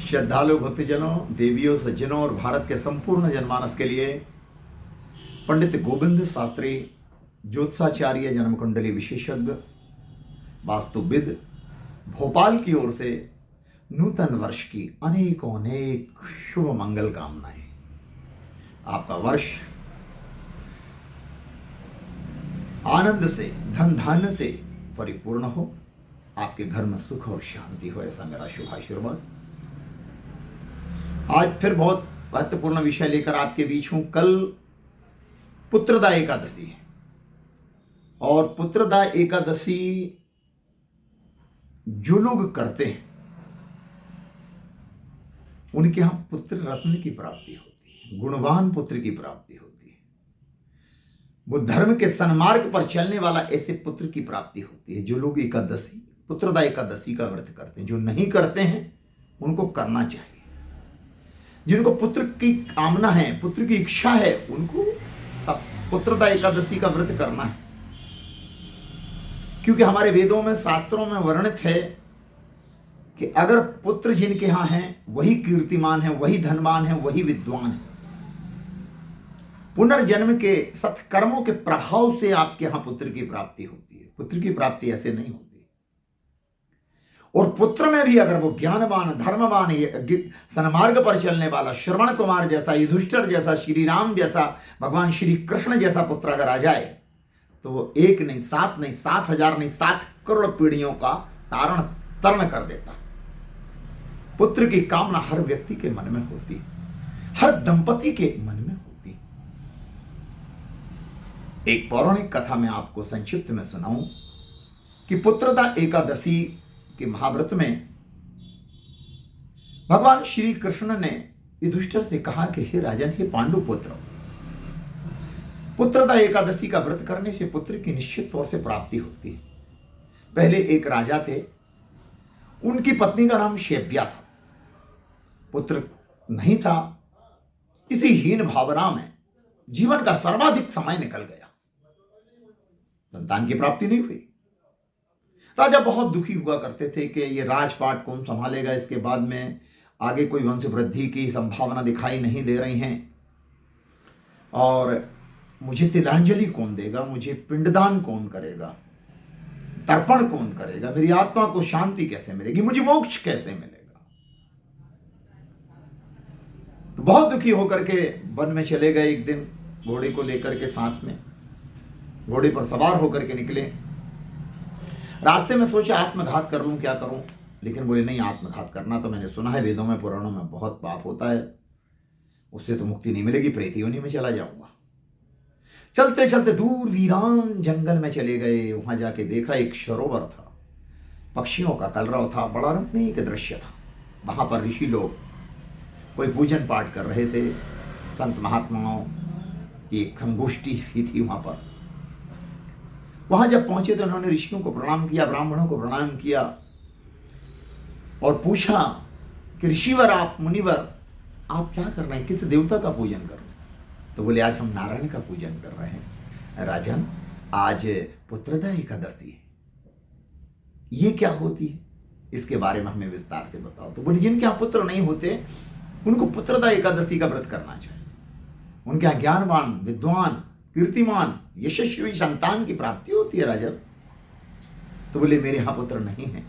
श्रद्धालु भक्तजनों, देवियों, सज्जनों और भारत के संपूर्ण जनमानस के लिए पंडित गोविंद शास्त्री ज्योतिषाचार्य, जन्म कुंडली विशेषज्ञ, वास्तुविद, भोपाल की ओर से नूतन वर्ष की अनेकों अनेक शुभ मंगल कामनाएं। आपका वर्ष आनंद से, धन धान्य से परिपूर्ण हो, आपके घर में सुख और शांति हो, ऐसा मेरा शुभ आशीर्वाद। आज फिर बहुत महत्वपूर्ण विषय लेकर आपके बीच हूं। कल पुत्रदा एकादशी है और पुत्रदा एकादशी जो लोग करते हैं उनके यहां पुत्र रत्न की प्राप्ति होती है, गुणवान पुत्र की प्राप्ति होती है। वो धर्म के सन्मार्ग पर चलने वाला ऐसे पुत्र की प्राप्ति होती है। जो लोग एकादशी, पुत्रदा एकादशी का व्रत करते हैं, जो नहीं करते हैं उनको करना चाहिए। जिनको पुत्र की कामना है, पुत्र की इच्छा है, उनको पुत्रदा एकादशी का व्रत करना है। क्योंकि हमारे वेदों में, शास्त्रों में वर्णित है कि अगर पुत्र जिनके यहां हैं वही कीर्तिमान है, वही धनवान है, वही विद्वान है। पुनर्जन्म के सत्कर्मों के प्रभाव से आपके यहां पुत्र की प्राप्ति होती है। पुत्र की प्राप्ति ऐसे नहीं होती। और पुत्र में भी अगर वो ज्ञानवान, धर्मवान, सन्मार्ग पर चलने वाला श्रवण कुमार जैसा, युधिष्ठिर जैसा, श्री राम जैसा, भगवान श्री कृष्ण जैसा पुत्र अगर आ जाए तो वो एक नहीं, सात नहीं, 7,000 नहीं, 7 करोड़ पीढ़ियों का तारण तरण कर देता। पुत्र की कामना हर व्यक्ति के मन में होती, हर दंपति के मन में होती। एक पौराणिक कथा मैं आपको संक्षिप्त में सुनाऊं कि पुत्रदा एकादशी के महाव्रत में भगवान श्री कृष्ण ने युधिष्ठिर से कहा कि हे राजन, हे पांडु पुत्र, पुत्रदा एकादशी का व्रत करने से पुत्र की निश्चित तौर से प्राप्ति होती है। पहले एक राजा थे, उनकी पत्नी का नाम शेव्या था। पुत्र नहीं था। इसी हीन भावना में जीवन का सर्वाधिक समय निकल गया, संतान की प्राप्ति नहीं हुई। राजा बहुत दुखी हुआ करते थे कि ये राजपाट कौन संभालेगा, इसके बाद में आगे कोई वंश वृद्धि की संभावना दिखाई नहीं दे रही हैं, और मुझे तिलांजलि कौन देगा, मुझे पिंडदान कौन करेगा, तर्पण कौन करेगा, मेरी आत्मा को शांति कैसे मिलेगी, मुझे मोक्ष कैसे मिलेगा। तो बहुत दुखी होकर के वन में चले गए। एक दिन घोड़े को लेकर के साथ में घोड़े पर सवार होकर के निकले। रास्ते में सोचा आत्मघात कर लूं, क्या करूं, लेकिन बोले नहीं, आत्मघात करना तो मैंने सुना है वेदों में, पुराणों में बहुत पाप होता है, उससे तो मुक्ति नहीं मिलेगी, प्रेत योनि में चला जाऊंगा। चलते चलते दूर वीरान जंगल में चले गए। वहां जाके देखा एक सरोवर था, पक्षियों का कलरव था, बड़ा रमणीक दृश्य था। वहां पर ऋषि लोग कोई पूजन पाठ कर रहे थे, संत महात्माओं की एक संगोष्ठी भी थी वहां पर। वहां जब पहुंचे तो उन्होंने ऋषियों को प्रणाम किया, ब्राह्मणों को प्रणाम किया और पूछा कि ऋषिवर, आप मुनिवर, आप क्या कर रहे हैं, किस देवता का पूजन कर रहे हैं? तो बोले आज हम नारायण का पूजन कर रहे हैं। राजन, आज पुत्रदा एकादशी है, ये क्या होती है, इसके बारे में हमें विस्तार से बताओ। तो बोले जिनके यहाँ पुत्र नहीं होते उनको पुत्रदा एकादशी का व्रत करना चाहिए। उनके यहाँ ज्ञानवान, विद्वान, कीर्तिमान, यशस्वी संतान की प्राप्ति होती है राजन। तो बोले मेरे यहां पुत्र नहीं है,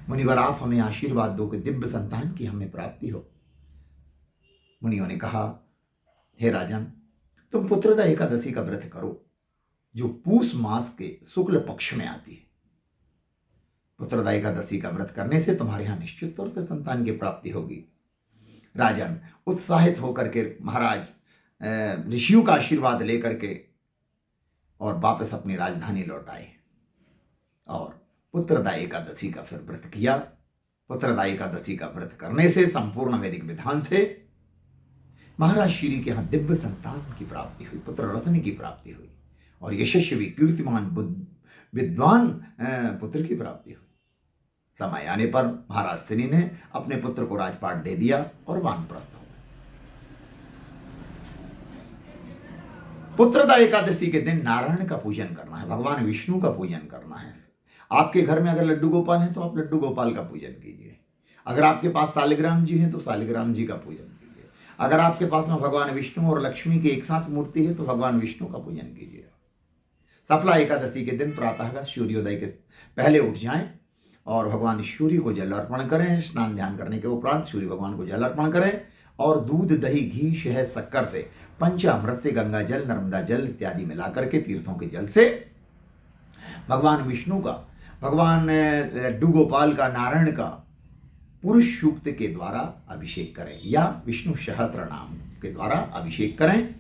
मुनिवर आप हमें आशीर्वाद दो कि दिव्य संतान की हमें प्राप्ति हो। मुनियों ने कहा, हे राजन, तुम पुत्रदा एकादशी का व्रत करो, जो पूस मास के शुक्ल पक्ष में आती है। पुत्रदा एकादशी का व्रत करने से तुम्हारे यहां निश्चित तौर से संतान की प्राप्ति होगी। राजन उत्साहित होकर के महाराज ऋषियों का आशीर्वाद लेकर के और वापस अपनी राजधानी लौट आए और पुत्रदा एकादशी का फिर व्रत किया। पुत्रदा एकादशी का व्रत करने से, संपूर्ण वैदिक विधान से, महाराज श्री के यहां दिव्य संतान की प्राप्ति हुई, पुत्र रत्न की प्राप्ति हुई और यशस्वी, कीर्तिमान, विद्वान पुत्र की प्राप्ति हुई। समय आने पर महाराज श्री ने अपने पुत्र को राजपाट दे दिया और वानप्रस्थ हो। पुत्रदा एकादशी के दिन नारायण का पूजन करना है, भगवान विष्णु का पूजन करना है। आपके घर में अगर लड्डू गोपाल है तो आप लड्डू गोपाल का पूजन कीजिए। अगर आपके पास शालिग्राम जी हैं तो शालिग्राम जी का पूजन कीजिए। अगर आपके पास में भगवान विष्णु और लक्ष्मी की एक साथ मूर्ति है तो भगवान विष्णु का पूजन कीजिए। सफला एकादशी के दिन प्रातः सूर्योदय के पहले उठ जाएं और भगवान सूर्य को जल अर्पण करें। स्नान ध्यान करने के उपरांत सूर्य भगवान को जल अर्पण करें और दूध, दही, घी, शहद, शक्कर से, पंचामृत से, गंगा जल, नर्मदा जल इत्यादि मिलाकर के तीर्थों के जल से भगवान विष्णु का, भगवान लड्डू गोपाल का, नारायण का पुरुष सूक्त के द्वारा अभिषेक करें या विष्णु सहस्त्र नाम के द्वारा अभिषेक करें।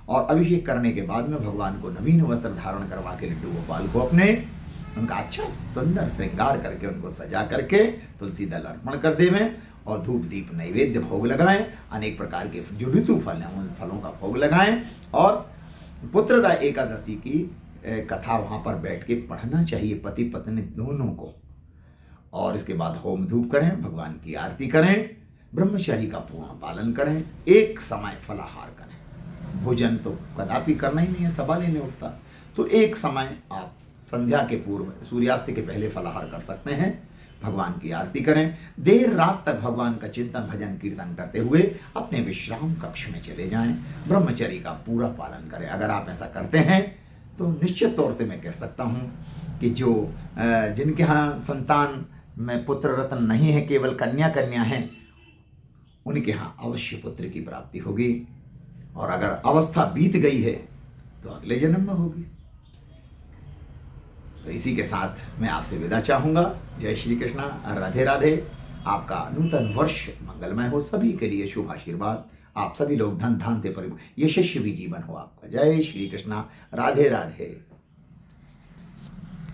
और अभिषेक करने के बाद में भगवान को नवीन वस्त्र धारण करवा के लड्डू गोपाल को अपने उनका अच्छा सुंदर श्रृंगार करके उनको सजा करके तुलसी दल अर्पण कर देवें और धूप दीप नैवेद्य भोग लगाएं। अनेक प्रकार के जो ऋतु फल हैं उन फलों का भोग लगाएं और पुत्रदा एकादशी की कथा वहाँ पर बैठ के पढ़ना चाहिए पति पत्नी दोनों को। और इसके बाद होम धूप करें, भगवान की आरती करें, ब्रह्मचर्य का पूर्ण पालन करें, एक समय फलाहार करें। भोजन तो कदापि करना ही नहीं है, सवाल ही नहीं उठता। तो एक समय आप संध्या के पूर्व, सूर्यास्त के पहले फलाहार कर सकते हैं। भगवान की आरती करें, देर रात तक भगवान का चिंतन भजन कीर्तन करते हुए अपने विश्राम कक्ष में चले जाएं। ब्रह्मचर्य का पूरा पालन करें। अगर आप ऐसा करते हैं तो निश्चित तौर से मैं कह सकता हूँ कि जो जिनके यहाँ संतान में पुत्र रत्न नहीं है, केवल कन्या हैं, उनके यहाँ अवश्य पुत्र की प्राप्ति होगी। और अगर अवस्था बीत गई है तो अगले जन्म में होगी। तो इसी के साथ मैं आपसे विदा चाहूंगा। जय श्री कृष्णा, राधे राधे। आपका नूतन वर्ष मंगलमय हो, सभी के लिए शुभ आशीर्वाद। आप सभी लोग धन धान से परिपूर्ण यशस्वी जीवन हो आपका। जय श्री कृष्णा, राधे राधे।